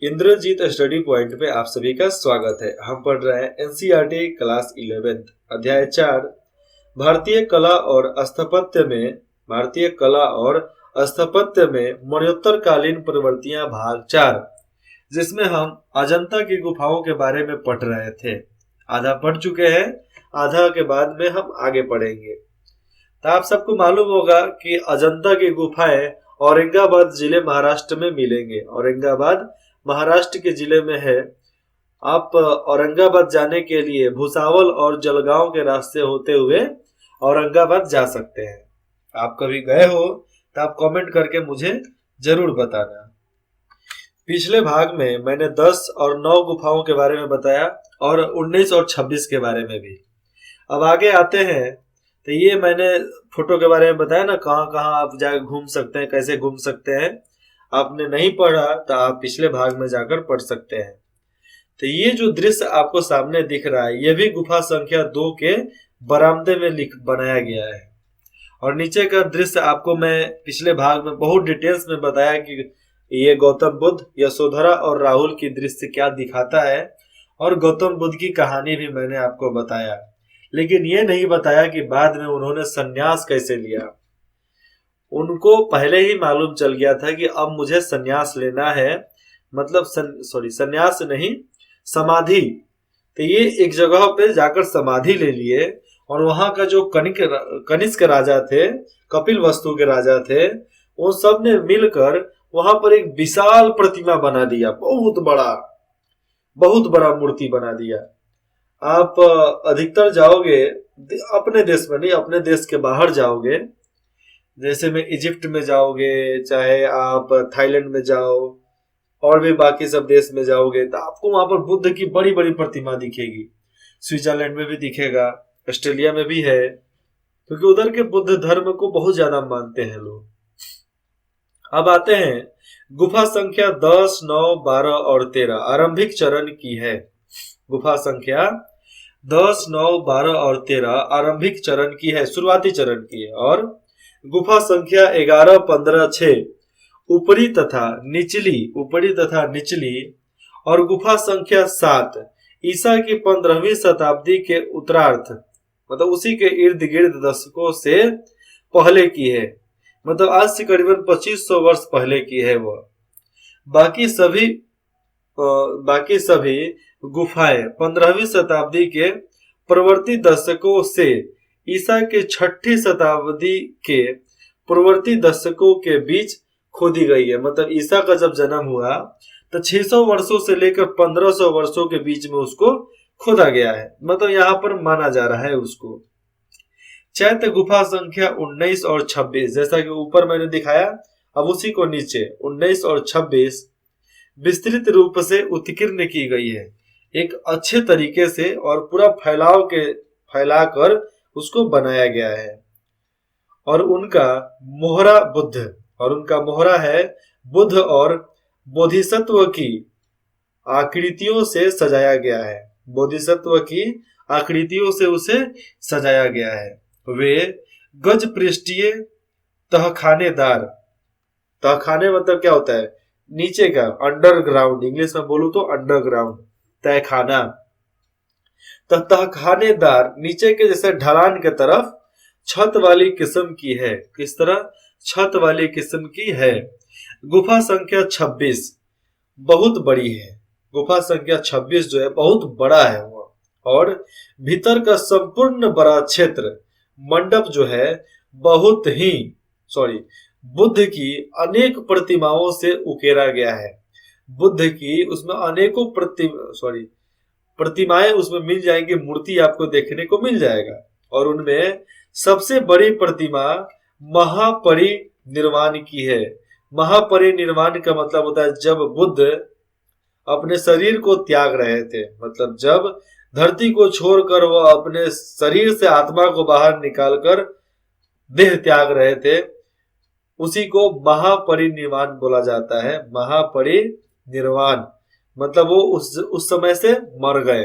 Indrajit study point पे आप सभी का स्वागत है। हम पढ़ रहे हैं एनसीईआरटी क्लास 11 अध्याय 4 भारतीय कला और स्थापत्य में मरणोत्तरकालीन प्रवृत्तियां भाग 4, जिसमें हम अजंता की गुफाओं के बारे में पढ़ रहे थे। आधा पढ़ चुके हैं, आधा के बाद में हम आगे पढ़ेंगे। तो आप सबको मालूम होगा कि अजंता की गुफाएं औरंगाबाद जिले महाराष्ट्र में मिलेंगे। औरंगाबाद महाराष्ट्र के जिले में है। आप औरंगाबाद जाने के लिए भुसावल और जलगांव के रास्ते होते हुए औरंगाबाद जा सकते हैं। आप कभी गए हो तो आप कमेंट करके मुझे जरूर बताना। पिछले भाग में मैंने 10 और 9 गुफाओं के बारे में बताया और 19 और 26 के बारे में भी। अब आगे आते हैं तो ये मैंने फोटो के बारे में बताया ना, कहाँ कहाँ आप जाकर घूम सकते हैं, कैसे घूम सकते हैं। आपने नहीं पढ़ा तो आप पिछले भाग में जाकर पढ़ सकते हैं। तो ये जो दृश्य आपको सामने दिख रहा है, ये भी गुफा संख्या 2 के बरामदे में बनाया गया है। और नीचे का दृश्य आपको मैं पिछले भाग में बहुत डिटेल्स में बताया कि ये गौतम बुद्ध, यशोधरा और राहुल की दृश्य क्या दिखाता है, और गौतम बुद्ध की कहानी भी मैंने आपको बताया। लेकिन ये नहीं बताया कि बाद में उन्होंने संन्यास कैसे लिया। उनको पहले ही मालूम चल गया था कि अब मुझे संन्यास लेना है, मतलब संन्यास नहीं, समाधि। तो ये एक जगह पे जाकर समाधि ले लिए और वहां का जो कनिष्क राजा थे, कपिल वस्तु के राजा थे, वो सब ने मिलकर वहां पर एक विशाल प्रतिमा बना दिया। बहुत बड़ा मूर्ति बना दिया। आप अधिकतर जाओगे अपने देश में नहीं, अपने देश के बाहर जाओगे, जैसे में इजिप्ट में जाओगे, चाहे आप थाईलैंड में जाओ और भी बाकी सब देश में जाओगे, तो आपको वहां पर बुद्ध की बड़ी बड़ी प्रतिमा दिखेगी। स्विट्जरलैंड में भी दिखेगा, ऑस्ट्रेलिया में भी है, क्योंकि उधर के बुद्ध धर्म को बहुत ज्यादा मानते हैं लोग। अब आते हैं गुफा संख्या 10, 9, 12 और 13 आरंभिक चरण की है। गुफा संख्या 10, 9, 12 और 13 आरंभिक चरण की है, शुरुआती चरण की है। और गुफा संख्या 11, 15, 6 ऊपरी तथा निचली और गुफा संख्या 7 ईसा की 15वीं शताब्दी के उत्तरार्ध, मतलब उसी के इर्द गिर्द दशकों से पहले की है, मतलब आज से करीबन 2500 वर्ष पहले की है वह। बाकी सभी गुफाएं 15वीं शताब्दी के प्रवर्ती दशकों से ईसा के 6ठी शताब्दी के पूर्ववर्ती दशकों के बीच खोदी गई है। मतलब ईसा का जब जन्म हुआ तो 600 वर्षों से लेकर 1500 वर्षों के बीच में उसको खोदा गया है, मतलब यहाँ पर माना जा रहा है उसको। चैत्य गुफा संख्या 19 और 26, जैसा कि ऊपर मैंने दिखाया, अब उसी को नीचे 19 और 26 विस्तृत रूप से उत्कीर्ण की गई है, एक अच्छे तरीके से, और पूरा फैलाकर उसको बनाया गया है। और उनका मोहरा है बुद्ध और बोधिसत्व की आकृतियों से सजाया गया है। बोधिसत्व की आकृतियों से उसे सजाया गया है। वे गज पृष्ठीय तहखानेदार, तहखाने मतलब क्या होता है, नीचे का, अंडरग्राउंड, इंग्लिश में बोलूं तो अंडरग्राउंड, तहखाना। तो तहखानेदार नीचे के जैसे ढलान के तरफ छत वाली किस्म की है। किस तरह? छत वाली किस्म की है। गुफा संख्या 26 बहुत बड़ी है। गुफा संख्या 26 जो है बहुत बड़ा है वो। और भीतर का संपूर्ण बड़ा क्षेत्र, मंडप जो है बुद्ध की अनेक प्रतिमाओं से उकेरा गया है। बुद्ध की उसमें अनेकों प्रतिमाएं उसमें मिल जाएंगी, मूर्ति आपको देखने को मिल जाएगा। और उनमें सबसे बड़ी प्रतिमा महापरिनिर्वाण की है। महापरिनिर्वाण का मतलब होता है जब बुद्ध अपने शरीर को त्याग रहे थे, मतलब जब धरती को छोड़कर वह अपने शरीर से आत्मा को बाहर निकालकर देह त्याग रहे थे, उसी को महापरिनिर्वाण बोला जाता है। महापरिनिर्वाण मतलब वो उस समय से मर गए,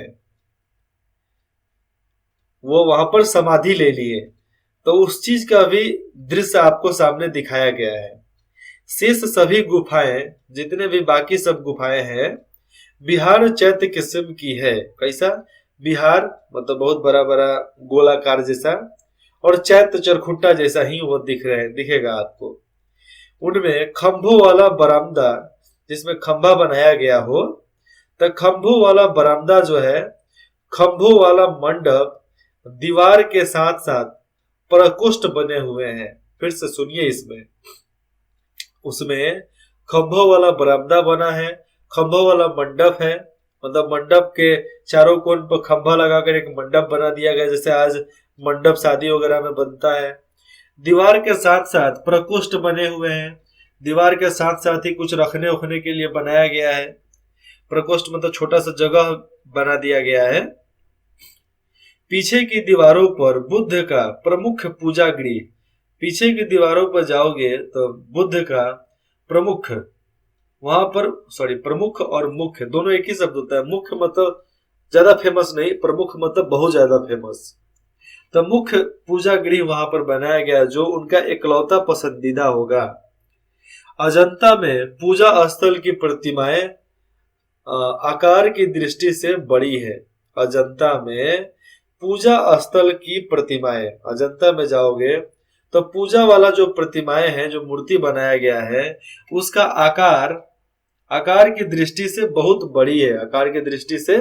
वो वहां पर समाधि ले लिए। तो उस चीज का भी दृश्य आपको सामने दिखाया गया है। शेष सभी गुफाएं, जितने भी बाकी सब गुफाएं हैं, विहार चैत्य किस्म की है। कैसा? विहार मतलब बहुत बड़ा बड़ा गोलाकार जैसा, और चैत्य चरखुट्टा जैसा ही वो दिखेगा आपको। उनमें खंभों वाला बरामदा, जिसमें खंभा बनाया गया हो, तो खंभों वाला बरामदा जो है, खंभों वाला मंडप, दीवार के साथ साथ प्रकोष्ठ बने हुए हैं। फिर से सुनिए, उसमें खंभों वाला बरामदा बना है, खंभों वाला मंडप है, मतलब मंडप के चारों कोण पर खंभा लगाकर एक मंडप बना दिया गया, जैसे आज मंडप शादी वगैरह में बनता है। दीवार के साथ साथ प्रकोष्ठ बने हुए हैं, दीवार के साथ साथ ही कुछ रखने उखने के लिए बनाया गया है। प्रकोष्ठ मतलब छोटा सा जगह बना दिया गया है। पीछे की दीवारों पर बुद्ध का प्रमुख पूजा गृह, पीछे की दीवारों पर जाओगे तो बुद्ध का प्रमुख, वहां पर प्रमुख और मुख्य दोनों एक ही शब्द होता है। मुख्य मतलब ज्यादा फेमस नहीं, प्रमुख मतलब बहुत ज्यादा फेमस। तो मुख्य पूजा गृह वहां पर बनाया गया, जो उनका इकलौता पसंदीदा होगा। अजंता में पूजा स्थल की प्रतिमाएं आकार की दृष्टि से बड़ी है। अजंता में पूजा स्थल की प्रतिमाएं, अजंता में जाओगे तो पूजा वाला जो प्रतिमाएं हैं, जो मूर्ति बनाया गया है, उसका आकार की दृष्टि से बहुत बड़ी है। आकार की दृष्टि से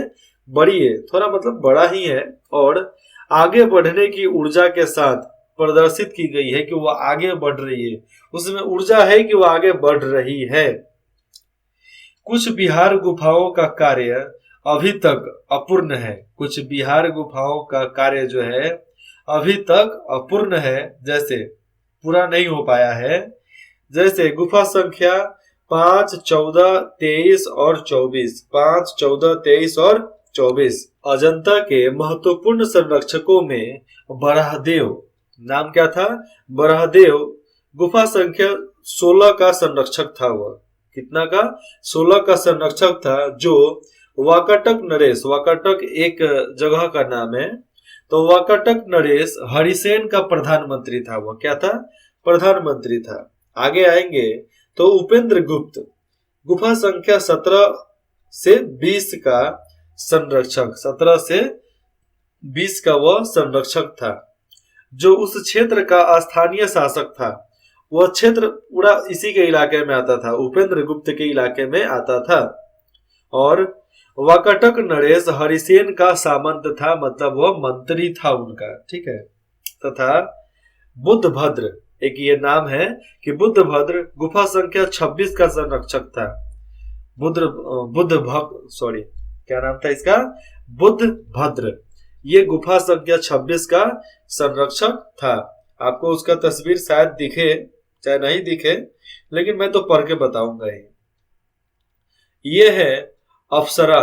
बड़ी है, थोड़ा मतलब बड़ा ही है, और आगे बढ़ने की ऊर्जा के साथ प्रदर्शित की गई है कि वह आगे बढ़ रही है। उसमें ऊर्जा है कि वह आगे बढ़ रही है। कुछ बिहार गुफाओं का कार्य अभी तक अपूर्ण है। कुछ बिहार गुफाओं का कार्य जो है अभी तक अपूर्ण है, जैसे पूरा नहीं हो पाया है। जैसे गुफा संख्या 5, 14, 23 और 24, 5, 14, 23 और 24। अजंता के महत्वपूर्ण संरक्षकों में बराहदेव, नाम क्या था? बराहदेव गुफा संख्या 16 का संरक्षक था। वह कितना का? 16 का संरक्षक था, जो वाकाटक नरेश, वाकाटक एक जगह का नाम है, तो वाकाटक नरेश हरिसेन का प्रधानमंत्री था। वह क्या था? प्रधानमंत्री था। आगे आएंगे तो उपेंद्र गुप्त गुफा संख्या 17 से 20 का संरक्षक, 17 से 20 का वह संरक्षक था, जो उस क्षेत्र का स्थानीय शासक था। वह क्षेत्र पूरा इसी के इलाके में आता था, उपेंद्र गुप्त के इलाके में आता था। और वाकाटक नरेश हरिसेन का सामंत था, मतलब वह मंत्री था उनका, ठीक है। तथा बुद्धभद्र, एक ये नाम है कि बुद्धभद्र गुफा संख्या 26 का संरक्षक था। क्या नाम था इसका? बुद्धभद्र। ये गुफा संख्या 26 का संरक्षक था। आपको उसका तस्वीर शायद दिखे चाहे नहीं दिखे, लेकिन मैं तो पढ़ के बताऊंगा ही। ये है अप्सरा।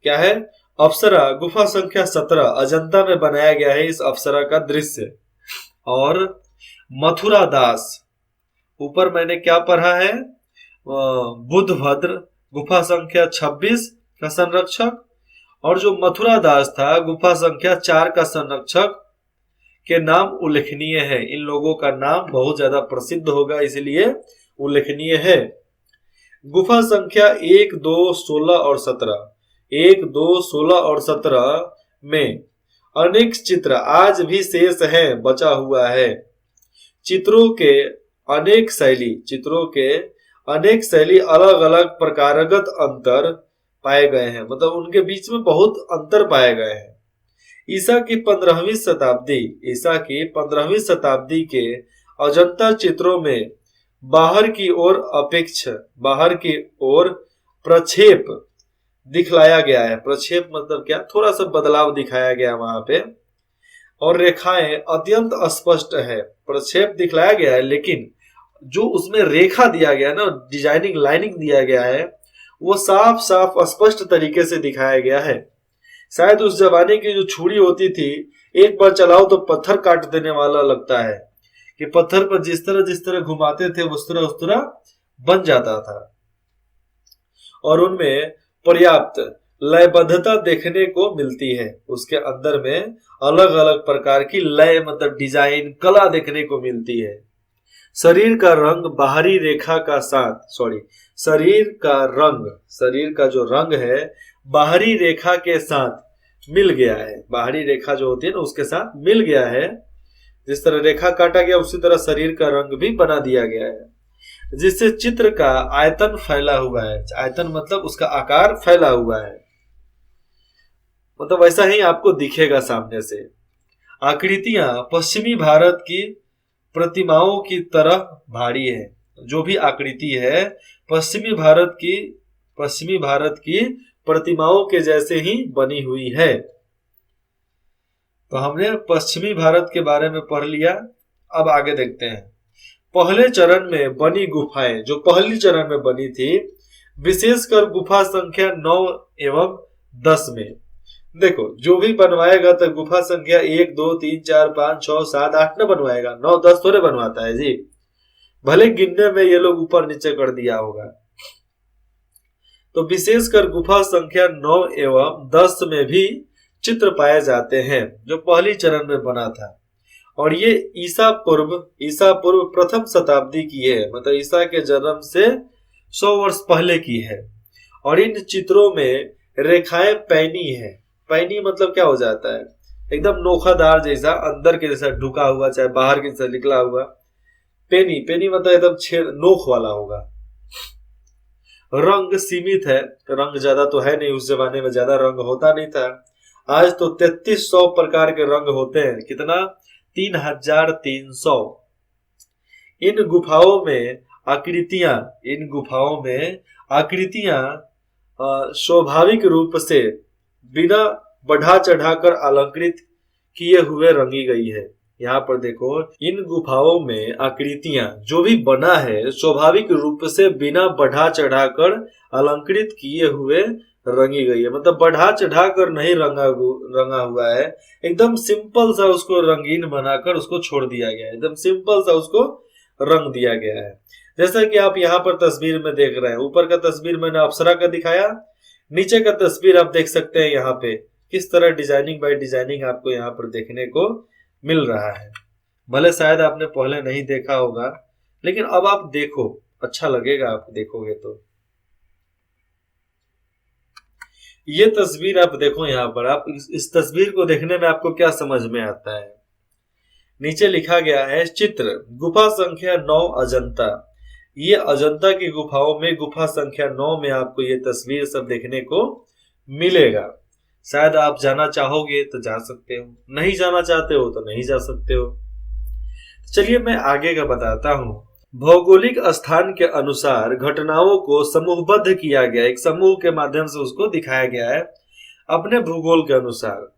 क्या है? अप्सरा गुफा संख्या 17 अजंता में बनाया गया है, इस अप्सरा का दृश्य। और मथुरा दास, ऊपर मैंने क्या पढ़ा है? बुद्धभद्र गुफा संख्या 26 का संरक्षक, और जो मथुरा दास था गुफा संख्या 4 का संरक्षक के नाम उल्लेखनीय है। इन लोगों का नाम बहुत ज्यादा प्रसिद्ध होगा, इसलिए उल्लेखनीय है। गुफा संख्या 1, 2, 16 और 17, 1, 2, 16 और 17 में अनेक चित्र आज भी शेष हैं, बचा हुआ है। चित्रों के अनेक शैली अलग अलग प्रकारगत अंतर पाए गए हैं, मतलब उनके बीच में बहुत अंतर पाए गए हैं। ईसा की 15वीं शताब्दी के अजंता चित्रों में बाहर की ओर प्रक्षेप दिखलाया गया है। प्रक्षेप मतलब क्या? थोड़ा सा बदलाव दिखाया गया वहां पे, और रेखाएं अत्यंत स्पष्ट है। प्रक्षेप दिखलाया गया है, लेकिन जो उसमें रेखा दिया गया ना, डिजाइनिंग लाइनिंग दिया गया है, वो साफ साफ स्पष्ट तरीके से दिखाया गया है। शायद उस जमाने की जो छुरी होती थी, एक बार चलाओ तो पत्थर काट देने वाला लगता है, कि पत्थर पर जिस तरह घुमाते थे उस तरह बन जाता था। और उनमें पर्याप्त लयबद्धता देखने को मिलती है। उसके अंदर में अलग अलग प्रकार की लय, मतलब डिजाइन, कला देखने को मिलती है। शरीर का रंग बाहरी रेखा का साथ शरीर का जो रंग है बाहरी रेखा के साथ मिल गया है। बाहरी रेखा जो होती है ना उसके साथ मिल गया है। जिस तरह रेखा काटा गया उसी तरह शरीर का रंग भी बना दिया गया है, जिससे चित्र का आयतन फैला हुआ है। आयतन मतलब उसका आकार फैला हुआ है, मतलब वैसा ही आपको दिखेगा सामने से। आकृतियां पश्चिमी भारत की प्रतिमाओं की तरह भारी है। जो भी आकृति है पश्चिमी भारत की प्रतिमाओं के जैसे ही बनी हुई है। तो हमने पश्चिमी भारत के बारे में पढ़ लिया। अब आगे देखते हैं। पहले चरण में बनी गुफाएं, जो पहली चरण में बनी थी, विशेषकर गुफा संख्या 9 एवं 10 में। देखो जो भी बनवाएगा तो गुफा संख्या 1 2 3 4 5 6 7 8 न बनवाएगा, 9 10 थोड़े बनवाता है जी। भले गिनने में ये लोग ऊपर नीचे कर दिया होगा। तो विशेषकर गुफा संख्या 9 एवं 10 में भी चित्र पाए जाते हैं जो पहली चरण में बना था। और ये ईसा पूर्व प्रथम शताब्दी की है, मतलब ईसा के जन्म से 100 वर्ष पहले की है। और इन चित्रों में रेखाएं पैनी है। पैनी मतलब क्या हो जाता है, एकदम नोखादार जैसा, अंदर के जैसा ढुका हुआ, चाहे बाहर के जैसा निकला हुआ। पेनी मतलब एकदम नोख वाला होगा। रंग सीमित है, रंग ज्यादा तो है नहीं, उस जमाने में ज्यादा रंग होता नहीं था। आज तो 3300 प्रकार के रंग होते हैं। कितना? 3300। इन गुफाओं में आकृतियां स्वाभाविक रूप से बिना बढ़ा चढ़ाकर अलंकृत किए हुए रंगी गई है। यहाँ पर देखो, इन गुफाओं में आकृतियां जो भी बना है स्वाभाविक रूप से बिना बढ़ा चढ़ाकर अलंकृत किए हुए रंगी गई है। मतलब बढ़ा चढ़ाकर नहीं रंगा हुआ है, एकदम सिंपल सा उसको रंगीन बनाकर उसको छोड़ दिया गया है। एकदम सिंपल सा उसको रंग दिया गया है। जैसा कि आप यहाँ पर तस्वीर में देख रहे हैं, ऊपर का तस्वीर मैंने अप्सरा का दिखाया, नीचे का तस्वीर आप देख सकते हैं यहाँ पे किस तरह डिजाइनिंग बाय डिजाइनिंग आपको यहाँ पर देखने को मिल रहा है। भले शायद आपने पहले नहीं देखा होगा, लेकिन अब आप देखो, अच्छा लगेगा आप देखोगे तो। ये तस्वीर आप देखो, यहाँ पर आप इस तस्वीर को देखने में आपको क्या समझ में आता है। नीचे लिखा गया है चित्र गुफा संख्या 9 अजंता। ये अजंता की गुफाओं में गुफा संख्या 9 में आपको ये तस्वीर सब देखने को मिलेगा। शायद आप जाना चाहोगे तो जा सकते हो, नहीं जाना चाहते हो तो नहीं जा सकते हो। चलिए मैं आगे का बताता हूँ। भौगोलिक स्थान के अनुसार घटनाओं को समूहबद्ध किया गया, एक समूह के माध्यम से उसको दिखाया गया है अपने भूगोल के अनुसार।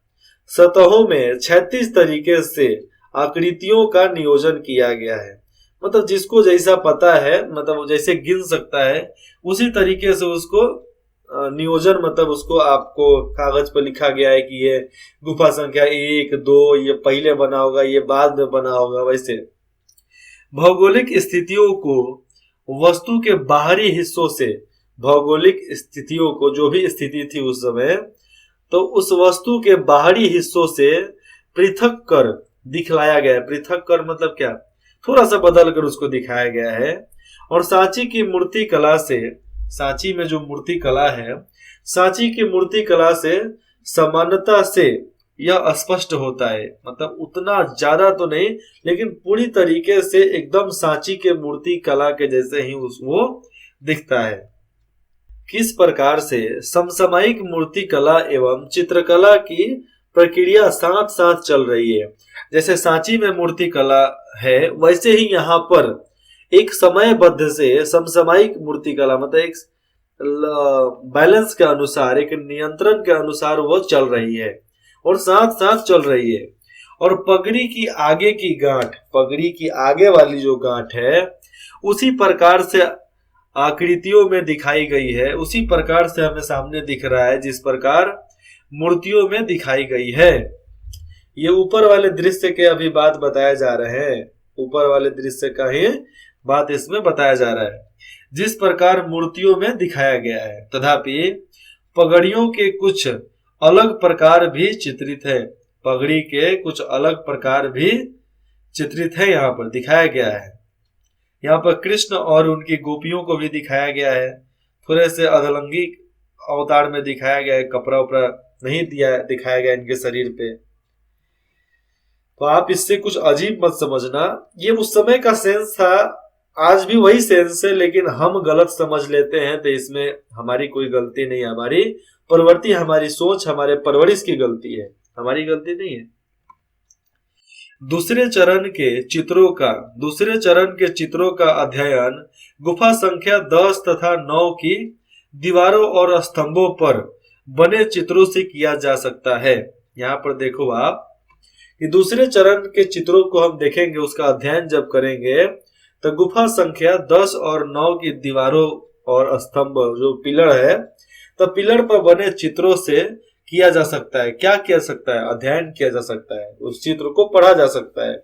सतहों में 36 तरीके से आकृतियों का नियोजन किया गया है। मतलब जिसको जैसा पता है, मतलब जैसे गिन सकता है उसी तरीके से उसको नियोजन, मतलब उसको आपको कागज पर लिखा गया है कि ये गुफा संख्या 1 2 ये पहले बना होगा, ये बाद में बना होगा। वैसे भौगोलिक स्थितियों को वस्तु के बाहरी हिस्सों से, भौगोलिक स्थितियों को जो भी स्थिति थी उस समय, तो उस वस्तु के बाहरी हिस्सों से पृथक कर दिखलाया गया है। पृथक कर मतलब क्या, थोड़ा सा बदल कर उसको दिखाया गया है। और सांची की मूर्ति कला से, सांची में जो मूर्ति कला है, सांची की मूर्ति कला से समानता से यह स्पष्ट होता है। मतलब उतना ज्यादा तो नहीं, लेकिन पूरी तरीके से एकदम सांची के मूर्ति कला के जैसे ही वो दिखता है। किस प्रकार से समसामयिक मूर्ति कला एवं चित्रकला की प्रक्रिया साथ साथ चल रही है। जैसे सांची में मूर्ति कला है, वैसे ही यहाँ पर एक समयबद्ध से समसामयिक मूर्ति कला, मतलब एक बैलेंस के अनुसार, एक नियंत्रण के अनुसार वो चल रही है और साथ साथ चल रही है। और पगड़ी की आगे की गांठ, पगड़ी की आगे वाली जो गांठ है, उसी प्रकार से आकृतियों में दिखाई गई है, उसी प्रकार से हमें सामने दिख रहा है जिस प्रकार मूर्तियों में दिखाई गई है। ये ऊपर वाले दृश्य के अभी बात बताया जा रहे हैं, ऊपर वाले दृश्य का ही बात इसमें बताया जा रहा है जिस प्रकार मूर्तियों में दिखाया गया है। तथापि पगड़ियों के कुछ अलग प्रकार भी चित्रित है, पगड़ी के कुछ अलग प्रकार भी चित्रित है, यहाँ पर दिखाया गया है। यहाँ पर कृष्ण और उनकी गोपियों को भी दिखाया गया है, थोड़े से अधलंगी अवतार में दिखाया गया है, कपड़ा उपड़ा नहीं दिखाया गया इनके शरीर पे। तो आप इससे कुछ अजीब मत समझना, ये उस समय का सेंस था, आज भी वही सेंस है, लेकिन हम गलत समझ लेते हैं, तो इसमें हमारी कोई गलती नहीं है, हमारी प्रवृत्ति, हमारी सोच, हमारे परवरिश की गलती है, हमारी गलती नहीं है। दूसरे चरण के चित्रों का अध्ययन गुफा संख्या 10 तथा 9 की दीवारों और स्तंभों पर बने चित्रों से किया जा सकता है। यहाँ पर देखो आप कि दूसरे चरण के चित्रों को हम देखेंगे, उसका अध्ययन जब करेंगे तो गुफा संख्या 10 और 9 की दीवारों और स्तंभ जो पिलर है, तो पिलर पर बने चित्रों से किया जा सकता है। क्या किया सकता है? अध्ययन किया जा सकता है, उस चित्र को पढ़ा जा सकता है।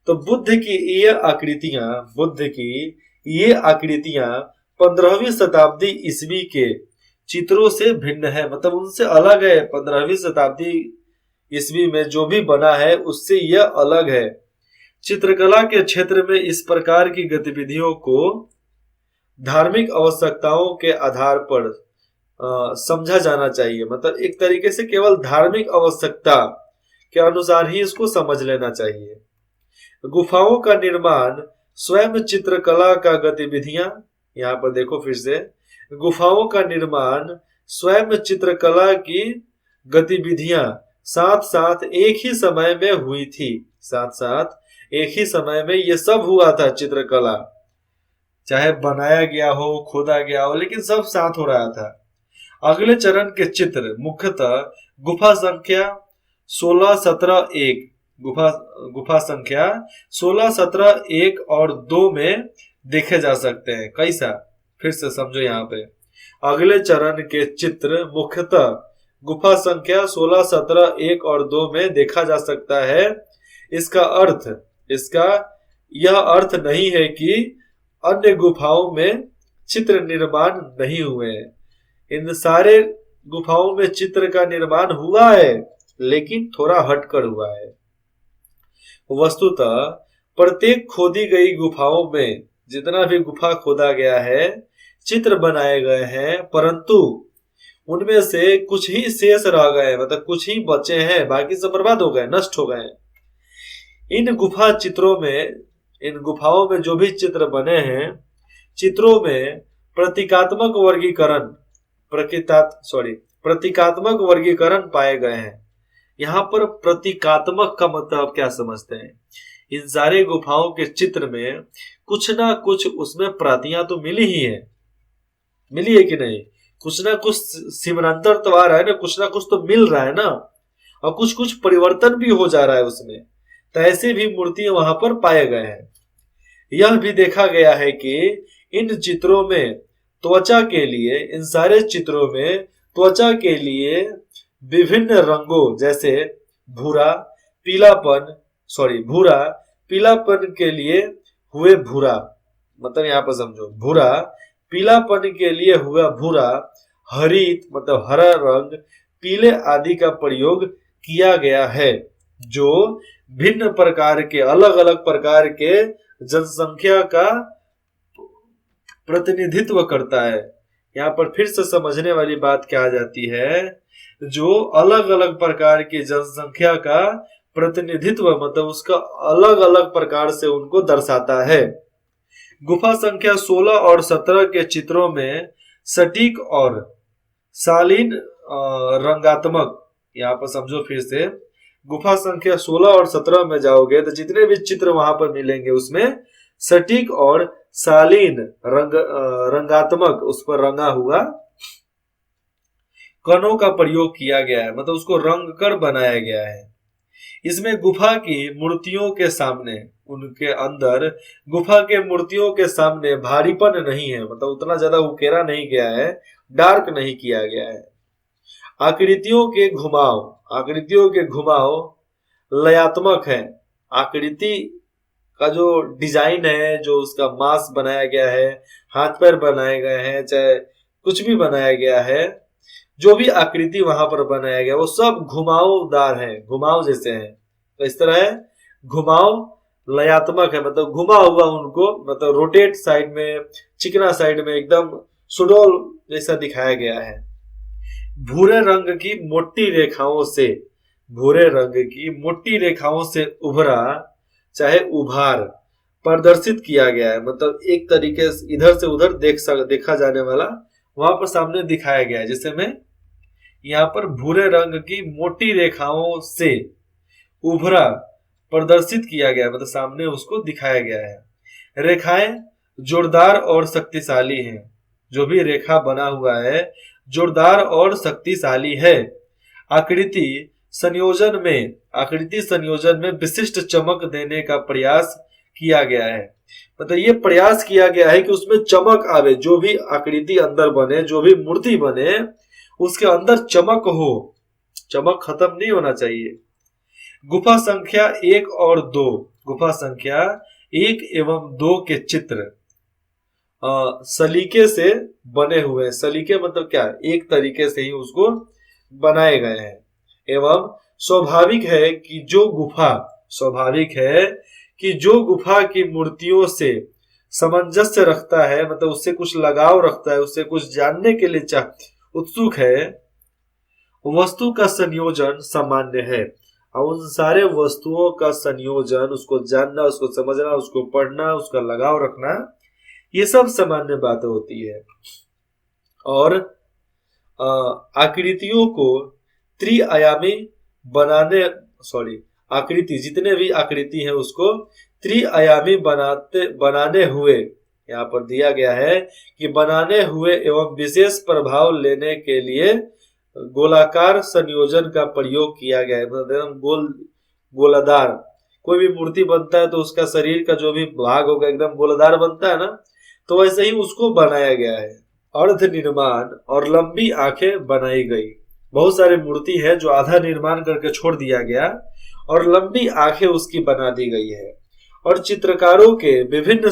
तो बुद्ध की ये आकृतियां 15वीं शताब्दी ईस्वी के चित्रों से भिन्न है, मतलब उनसे अलग है। 15वीं शताब्दी ईस्वी में जो भी बना है उससे यह अलग है। चित्रकला के क्षेत्र में इस प्रकार की गतिविधियों को धार्मिक आवश्यकताओं के आधार पर समझा जाना चाहिए, मतलब एक तरीके से केवल धार्मिक आवश्यकता के अनुसार ही इसको समझ लेना चाहिए। गुफाओं का निर्माण स्वयं चित्रकला का गतिविधियां, यहाँ पर देखो फिर से, गुफाओं का निर्माण स्वयं चित्रकला की गतिविधियां साथ साथ एक ही समय में हुई थी। साथ साथ एक ही समय में ये सब हुआ था। चित्रकला चाहे बनाया गया हो, खोदा गया हो, लेकिन सब साथ हो रहा था। अगले चरण के चित्र मुख्यतः गुफा संख्या 16, 17, 1 गुफा संख्या 16, 17, 1 और 2 में देखे जा सकते हैं। कैसा? फिर से समझो, यहाँ पे अगले चरण के चित्र मुख्यतः गुफा संख्या 16, 17, 1 और 2 में देखा जा सकता है। इसका यह अर्थ नहीं है कि अन्य गुफाओं में चित्र निर्माण नहीं हुए हैं। इन सारे गुफाओं में चित्र का निर्माण हुआ है, लेकिन थोड़ा हटकर हुआ है। वस्तुतः प्रत्येक खोदी गई गुफाओं में, जितना भी गुफा खोदा गया है, चित्र बनाए गए हैं, परंतु उनमें से कुछ ही शेष रह गए, मतलब कुछ ही बचे हैं, बाकी सब बर्बाद हो गए, नष्ट हो गए। इन गुफाओं में जो भी चित्र बने हैं, चित्रों में प्रतीकात्मक वर्गीकरण पाए गए हैं। यहाँ पर प्रतीकात्मक का मतलब क्या समझते हैं? इन सारे गुफाओं के चित्र में कुछ ना कुछ उसमें प्रतियां तो मिली है कि नहीं? कुछ ना कुछ सिमरंतर तो आ रहा है ना, कुछ ना कुछ तो मिल रहा है ना, और कुछ कुछ परिवर्तन भी हो जा रहा है उसमें। तो ऐसे भी मूर्तियां वहां पर पाए गए हैं। यह भी देखा गया है कि इन सारे चित्रों में त्वचा के लिए विभिन्न रंगों, जैसे भूरा पीलापन के लिए हुए भूरा, मतलब यहाँ पर समझो, भूरा पीलापन के लिए हुआ भूरा, हरित मतलब हरा रंग, पीले आदि का प्रयोग किया गया है, जो भिन्न प्रकार के, अलग अलग प्रकार के जनसंख्या का प्रतिनिधित्व करता है। यहाँ पर फिर से समझने वाली बात क्या आ जाती है, जो अलग अलग प्रकार की जनसंख्या का प्रतिनिधित्व, मतलब उसका अलग अलग प्रकार से उनको दर्शाता है। गुफा संख्या 16 और 17 के चित्रों में सटीक और शालीन रंगात्मक, यहाँ पर समझो फिर से, गुफा संख्या 16 और 17 में जाओगे तो जितने भी चित्र वहां पर मिलेंगे उसमें सटीक और शालीन रंगात्मक, उस पर रंगा हुआ कणों का प्रयोग किया गया है, मतलब उसको रंग कर बनाया गया है। इसमें गुफा की मूर्तियों के सामने, उनके अंदर गुफा के मूर्तियों के सामने भारीपन नहीं है, मतलब उतना ज्यादा उकेरा नहीं गया है, डार्क नहीं किया गया है। आकृतियों के घुमाव लयात्मक है। आकृति का जो डिजाइन है, जो उसका मांस बनाया गया है, हाथ पैर बनाए गए हैं, चाहे कुछ भी बनाया गया है, जो भी आकृति वहां पर बनाया गया वो सब घुमावदार है, घुमाव जैसे है। तो इस तरह है, घुमाव लयात्मक है, मतलब घुमा हुआ उनको, मतलब रोटेट साइड में, चिकना साइड में एकदम सुडोल जैसा दिखाया गया है। भूरे रंग की मोटी रेखाओं से, भूरे रंग की मोटी रेखाओं से उभरा चाहे उभार प्रदर्शित किया गया है, मतलब एक तरीके से इधर से उधर देखा जाने वाला वहां पर सामने दिखाया गया है। जैसे में यहाँ पर भूरे रंग की मोटी रेखाओं से उभरा प्रदर्शित किया गया, मतलब सामने उसको दिखाया गया है। रेखाएं जोरदार और शक्तिशाली हैं, जो भी रेखा बना हुआ है जोरदार और शक्तिशाली है। आकृति आकृति संयोजन में विशिष्ट चमक देने का प्रयास किया गया है, मतलब ये प्रयास किया गया है कि उसमें चमक आवे, जो भी आकृति अंदर बने, जो भी मूर्ति बने उसके अंदर चमक हो, चमक खत्म नहीं होना चाहिए। गुफा संख्या 1 और 2, गुफा संख्या 1 एवं 2 के चित्र सलीके से बने हुए हैं। सलीके मतलब क्या, एक तरीके से ही उसको बनाए गए हैं। एवं स्वाभाविक है कि जो गुफा की मूर्तियों से सामंजस्य रखता है, मतलब उससे कुछ लगाव रखता है, उससे कुछ जानने के लिए उत्सुक है, वस्तु का संयोजन सामान्य है। और उन सारे वस्तुओं का संयोजन, उसको जानना, उसको समझना, उसको पढ़ना, उसका लगाव रखना, ये सब सामान्य बातें होती है। और आकृतियों को त्रिआयामी आकृति, जितने भी आकृति है उसको त्रिआयामी बनाने हुए, यहाँ पर दिया गया है कि बनाने हुए एवं विशेष प्रभाव लेने के लिए गोलाकार संयोजन का प्रयोग किया गया है, मतलब गोलादार। कोई भी मूर्ति बनता है तो उसका शरीर का जो भी भाग होगा एकदम गोलादार बनता है ना, तो वैसे ही उसको बनाया गया है। अर्ध निर्माण और लंबी आंखें बनाई गई। बहुत सारी मूर्ति है जो आधा निर्माण करके छोड़ दिया गया और लंबी आंखें उसकी बना दी गई है। और चित्रकारों के विभिन्न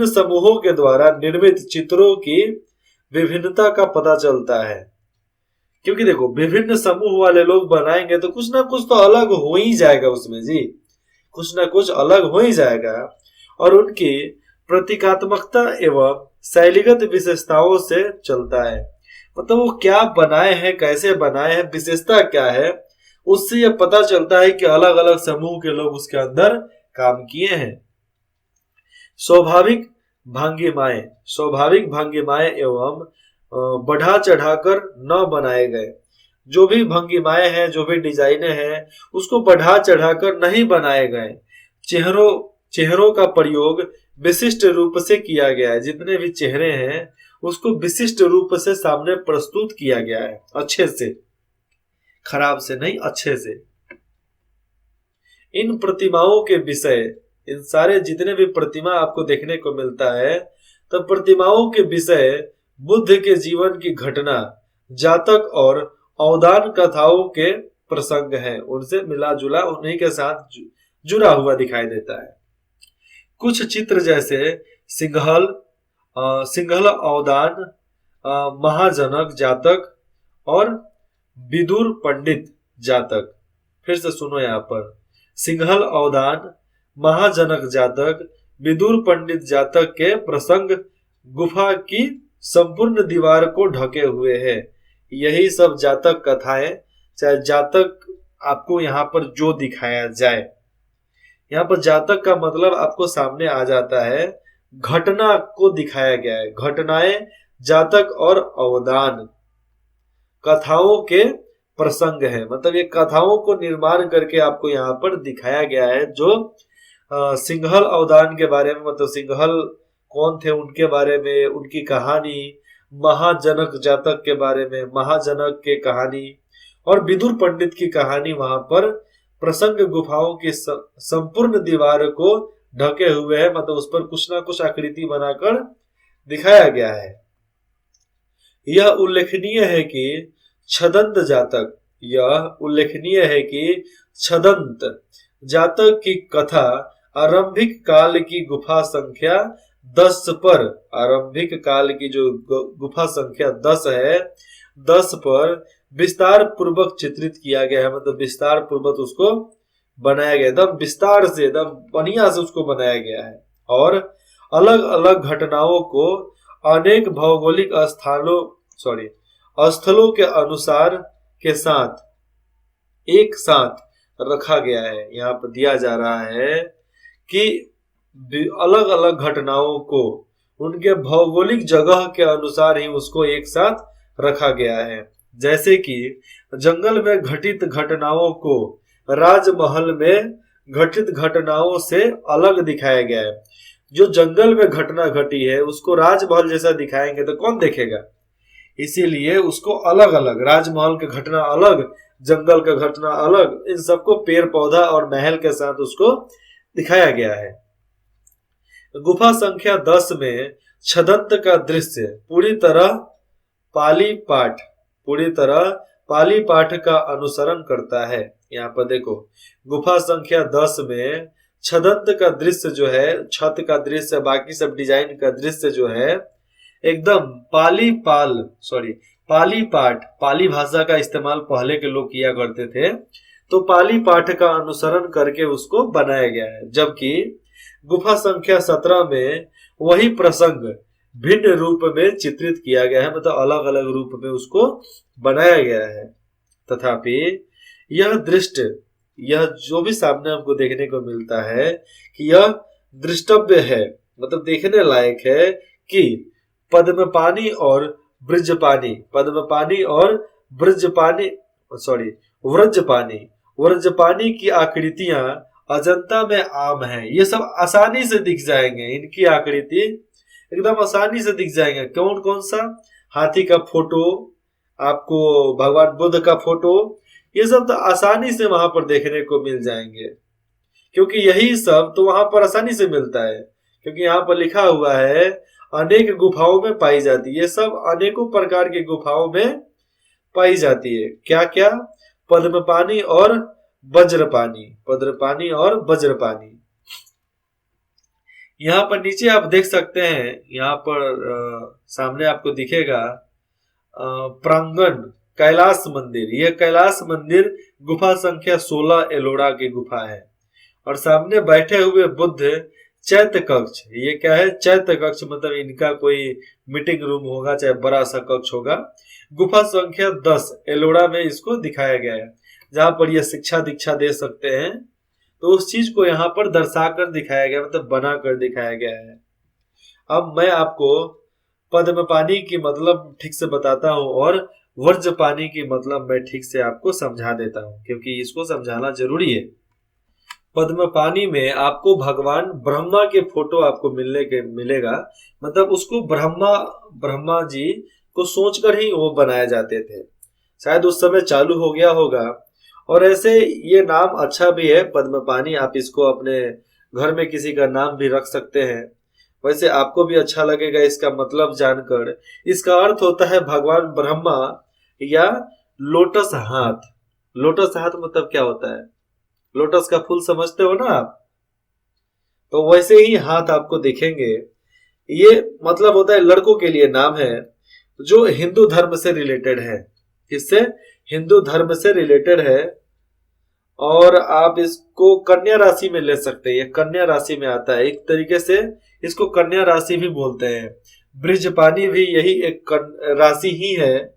समूहों के द्वारा निर्मित चित्रों की विभिन्नता का पता चलता है, क्योंकि देखो विभिन्न समूह वाले लोग बनाएंगे तो कुछ ना कुछ तो अलग हो ही जाएगा उसमें जी, कुछ ना कुछ अलग हो ही जाएगा। और उनकी प्रतीकात्मकता एवं शैलीगत विशेषताओं से चलता है, मतलब वो क्या बनाए हैं, कैसे बनाए हैं, विशेषता क्या है, उससे यह पता चलता है कि अलग अलग समूह के लोग उसके अंदर काम किए हैं। स्वाभाविक भंगिमाएं एवं बढ़ा चढ़ाकर न बनाए गए। जो भी भंगिमाएं हैं, जो भी डिजाइने हैं, उसको बढ़ा चढ़ाकर नहीं बनाए गए। चेहरों का प्रयोग विशिष्ट रूप से किया गया है, जितने भी चेहरे हैं उसको विशिष्ट रूप से सामने प्रस्तुत किया गया है, अच्छे से, खराब से नहीं, अच्छे से। इन प्रतिमाओं के विषय, इन सारे जितने भी प्रतिमा आपको देखने को मिलता है, तो प्रतिमाओं के विषय बुद्ध के जीवन की घटना, जातक और अवदान कथाओं के प्रसंग हैं, उनसे मिला जुला, उन्हीं के साथ जुड़ा हुआ दिखाई देता है। कुछ चित्र जैसे सिंघल अवदान, महाजनक जातक और विदुर पंडित जातक, फिर से सुनो यहाँ पर, सिंघल अवदान, महाजनक जातक, विदुर पंडित जातक के प्रसंग गुफा की संपूर्ण दीवार को ढके हुए हैं। यही सब जातक कथाएं, चाहे जातक आपको यहाँ पर जो दिखाया जाए, यहाँ पर जातक का मतलब आपको सामने आ जाता है, घटना को दिखाया गया है। घटनाएं, जातक और अवदान कथाओं के प्रसंग है, मतलब ये कथाओं को निर्माण करके आपको यहाँ पर दिखाया गया है। जो सिंघल अवदान के बारे में, मतलब सिंघल कौन थे उनके बारे में, उनकी कहानी, महाजनक जातक के बारे में, महाजनक के कहानी और विदुर पंडित की कहानी वहां पर प्रसंग गुफाओं की संपूर्ण दीवार को ढके हुए है, मतलब उस पर कुछ ना कुछ आकृति बनाकर दिखाया गया है। यह उल्लेखनीय है कि छदंत जातक की कथा आरंभिक काल की गुफा संख्या 10 पर, आरंभिक काल की जो गुफा संख्या 10 है, 10 पर विस्तार पूर्वक चित्रित किया गया है, मतलब विस्तार पूर्वक उसको बनाया गया, एकदम विस्तार से, एकदम बढ़िया से उसको बनाया गया है। और अलग अलग घटनाओं को अनेक भौगोलिक स्थलों के अनुसार के साथ एक साथ रखा गया है। यहाँ पर दिया जा रहा है कि अलग अलग घटनाओं को उनके भौगोलिक जगह के अनुसार ही उसको एक साथ रखा गया है। जैसे कि जंगल में घटित घटनाओं को राजमहल में घटित घटनाओं से अलग दिखाया गया है। जो जंगल में घटना घटी है उसको राजमहल जैसा दिखाएंगे तो कौन देखेगा, इसीलिए उसको अलग अलग, राजमहल की घटना अलग, जंगल का घटना अलग, इन सबको पेड़ पौधा और महल के साथ उसको दिखाया गया है। गुफा संख्या 10 में छदंत का दृश्य पूरी तरह पाली पाठ का अनुसरण करता है। यहाँ पर देखो, गुफा संख्या 10 में छदंत का दृश्य जो है, छत का दृश्य, बाकी सब डिजाइन का दृश्य जो है, एकदम पाली भाषा का इस्तेमाल पहले के लोग किया करते थे, तो पाली पाठ का अनुसरण करके उसको बनाया गया है। जबकि गुफा संख्या 17 में वही प्रसंग भिन्न रूप में चित्रित किया गया है, मतलब अलग अलग रूप में उसको बनाया गया है। तथापि यह जो भी सामने हमको देखने को मिलता है कि यह दृष्टव्य है, मतलब देखने लायक है कि पद्मपानी और व्रजपानी की आकृतियां अजंता में आम है। ये सब आसानी से दिख जाएंगे, इनकी आकृति एकदम आसानी से दिख जाएंगे। कौन कौन सा, हाथी का फोटो, आपको भगवान बुद्ध का फोटो, ये सब तो आसानी से वहां पर देखने को मिल जाएंगे, क्योंकि यही सब तो वहां पर आसानी से मिलता है। क्योंकि यहाँ पर लिखा हुआ है अनेक गुफाओं में पाई जाती है, ये सब अनेकों प्रकार की गुफाओं में पाई जाती है। क्या क्या, पद्मपानी और वज्रपानी। यहाँ पर नीचे आप देख सकते हैं, यहाँ पर सामने आपको दिखेगा प्रांगण कैलाश मंदिर। यह कैलाश मंदिर गुफा संख्या 16 एलोरा की गुफा है। और सामने बैठे हुए बुद्ध चैत्य कक्ष, ये क्या है, चैत्य कक्ष, मतलब इनका कोई मीटिंग रूम होगा, चाहे बड़ा सा कक्ष होगा। गुफा संख्या 10 एलोरा में इसको दिखाया गया है, जहां पर ये शिक्षा दीक्षा दे सकते हैं। तो उस चीज को यहाँ पर दर्शाकर दिखाया गया, मतलब बना कर दिखाया गया है। अब मैं आपको पद्मपानी की मतलब ठीक से बताता हूँ और व्रजपानी की मतलब मैं ठीक से आपको समझा देता हूँ, क्योंकि इसको समझाना जरूरी है। पद्मपानी में आपको भगवान ब्रह्मा के फोटो आपको मिलेगा, मतलब उसको ब्रह्मा जी को सोचकर ही वो बनाए जाते थे। शायद उस समय चालू हो गया होगा। और ऐसे ये नाम अच्छा भी है पद्मपानी, आप इसको अपने घर में किसी का नाम भी रख सकते हैं। वैसे आपको भी अच्छा लगेगा इसका मतलब जानकर। इसका अर्थ होता है भगवान ब्रह्मा या लोटस हाथ। लोटस हाथ मतलब क्या होता है, लोटस का फूल समझते हो ना आप, तो वैसे ही हाथ आपको दिखेंगे। ये मतलब होता है, लड़कों के लिए नाम है जो हिंदू धर्म से रिलेटेड है। इससे हिंदू धर्म से रिलेटेड है। और आप इसको कन्या राशि में ले सकते हैं, ये कन्या राशि में आता है। एक तरीके से इसको कन्या राशि भी बोलते हैं। ब्रजपानी भी यही एक राशि ही है।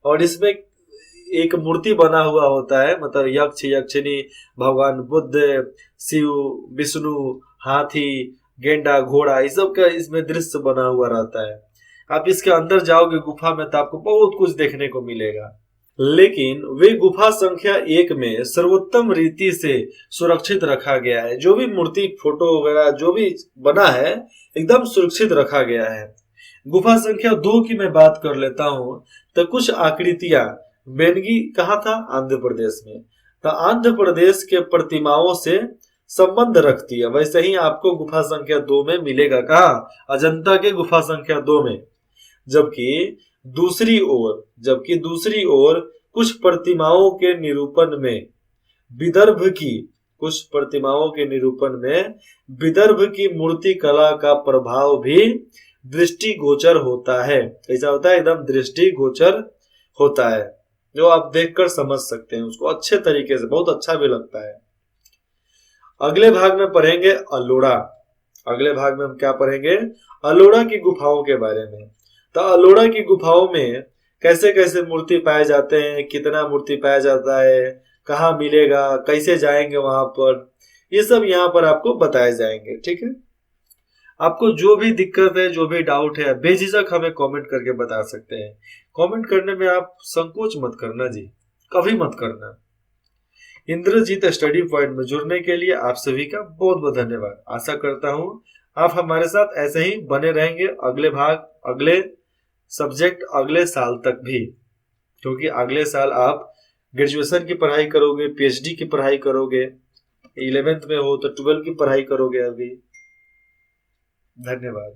और इसमें एक मूर्ति बना हुआ होता है, मतलब यक्ष यक्षिणी, भगवान बुद्ध, शिव, विष्णु, हाथी, गेंडा, घोड़ा, इस सब का इसमें दृश्य बना हुआ रहता है। आप इसके अंदर जाओगे गुफा में तो आपको बहुत कुछ देखने को मिलेगा। लेकिन वे गुफा संख्या 1 में सर्वोत्तम रीति से सुरक्षित रखा गया है। जो भी मूर्ति, फोटो वगैरह जो भी बना है एकदम सुरक्षित रखा गया है। गुफा संख्या 2 की मैं बात कर लेता हूं। तो कुछ आकृतियां बेनगी कहाँ था, आंध्र प्रदेश में, तो आंध्र प्रदेश के प्रतिमाओं से संबंध रखती है। वैसे ही आपको गुफा संख्या 2 में मिलेगा, कहा, अजंता के गुफा संख्या 2 में। जबकि दूसरी ओर कुछ प्रतिमाओं के निरूपण में विदर्भ की मूर्ति कला का प्रभाव भी दृष्टिगोचर होता है। ऐसा होता है, एकदम दृष्टिगोचर होता है। जो आप देखकर समझ सकते हैं उसको अच्छे तरीके से, बहुत अच्छा भी लगता है। अगले भाग में पढ़ेंगे अलोड़ा। अगले भाग में हम क्या पढ़ेंगे? अलोड़ा की गुफाओं के बारे में। तो अलोड़ा की गुफाओं में कैसे कैसे मूर्ति पाए जाते हैं, कितना मूर्ति पाया जाता है, कहाँ मिलेगा, कैसे जाएंगे वहां पर, ये सब यहाँ पर आपको बताए जाएंगे। ठीक है, आपको जो भी दिक्कत है, जो भी डाउट है, बेझिझक हमें कमेंट करके बता सकते हैं। कमेंट करने में आप संकोच मत करना जी, कभी मत करना। इंद्रजीत स्टडी पॉइंट में जुड़ने के लिए आप सभी का बहुत बहुत धन्यवाद। आशा करता हूं आप हमारे साथ ऐसे ही बने रहेंगे अगले भाग, अगले सब्जेक्ट, अगले साल तक भी, क्योंकि अगले साल आप ग्रेजुएशन की पढ़ाई करोगे, पीएचडी की पढ़ाई करोगे, 11th में हो तो 12 की पढ़ाई करोगे। अभी धन्यवाद।